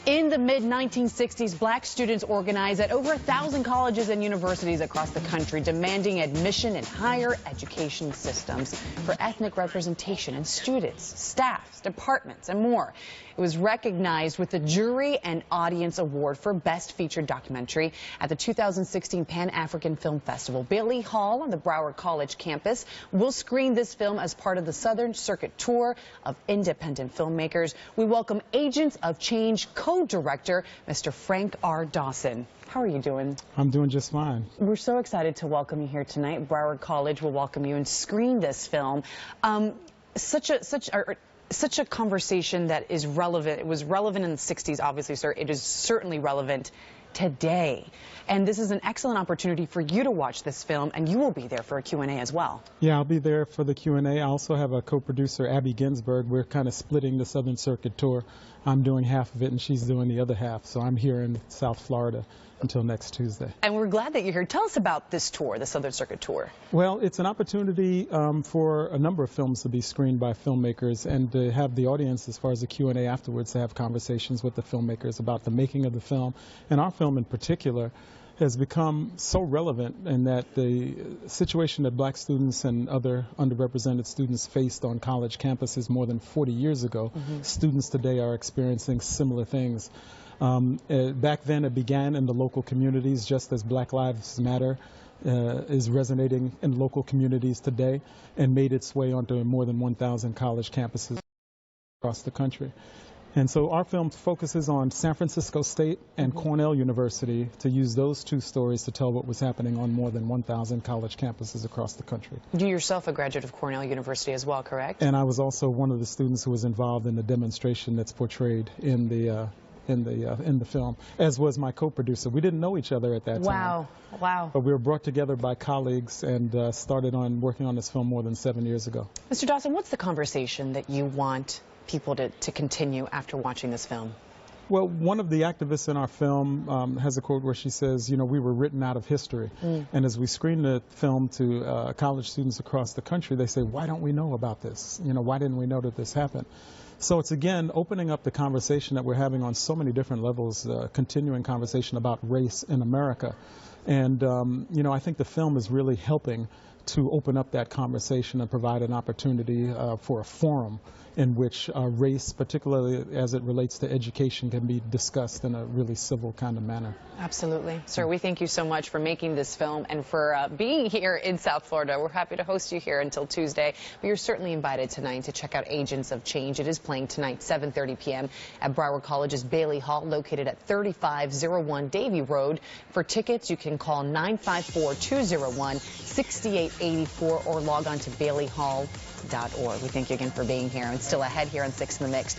In the mid-1960s, black students organized at over 1,000 colleges and universities across the country, demanding admission in higher education systems for ethnic representation in students, staffs, departments, and more. It was recognized with the Jury and Audience Award for Best Featured Documentary at the 2016 Pan-African Film Festival. Bailey Hall on the Broward College campus will screen this film as part of the Southern Circuit Tour of Independent Filmmakers. We welcome Agents of Change co-director, Mr. Frank R. Dawson. How are you doing? I'm doing just fine. We're so excited to welcome you here tonight. Broward College will welcome you and screen this film. Such a conversation that is relevant. It was relevant in the 60s, obviously, sir. It is certainly relevant today. And this is an excellent opportunity for you to watch this film, and you will be there for a Q&A as well. Yeah, I'll be there for the Q&A. I also have a co-producer, Abby Ginsberg. We're kind of splitting the Southern Circuit tour. I'm doing half of it, and she's doing the other half. So I'm here in South Florida until next Tuesday. And we're glad that you're here. Tell us about this tour, the Southern Circuit Tour. Well, it's an opportunity for a number of films to be screened by filmmakers and to have the audience, as far as the Q&A afterwards, to have conversations with the filmmakers about the making of the film. And our film in particular has become so relevant in that the situation that black students and other underrepresented students faced on college campuses more than 40 years ago, students today are experiencing similar things. Back then it began in the local communities, just as Black Lives Matter is resonating in local communities today, and made its way onto more than 1,000 college campuses across the country. And so our film focuses on San Francisco State and Cornell University, to use those two stories to tell what was happening on more than 1,000 college campuses across the country. You yourself a graduate of Cornell University as well, correct? And I was also one of the students who was involved in the demonstration that's portrayed in the film, as was my co-producer. We didn't know each other at that time. Wow. But we were brought together by colleagues and started on working on this film more than 7 years ago. Mr. Dawson, what's the conversation that you want people to continue after watching this film? Well, one of the activists in our film has a quote where she says, you know, we were written out of history. And as we screen the film to college students across the country, they say, why don't we know about this? You know, why didn't we know that this happened? So it's, again, opening up the conversation that we're having on so many different levels, continuing conversation about race in America. And, you know, I think the film is really helping to open up that conversation and provide an opportunity for a forum in which race, particularly as it relates to education, can be discussed in a really civil kind of manner. Absolutely. Sir, we thank you so much for making this film and for being here in South Florida. We're happy to host you here until Tuesday. But you're certainly invited tonight to check out Agents of Change. It is playing tonight, 7:30 p.m. at Broward College's Bailey Hall, located at 3501 Davie Road. For tickets, you can call 954-201-6884 or log on to baileyhall.org. We thank you again for being here. And still ahead here on 6 in the Mix.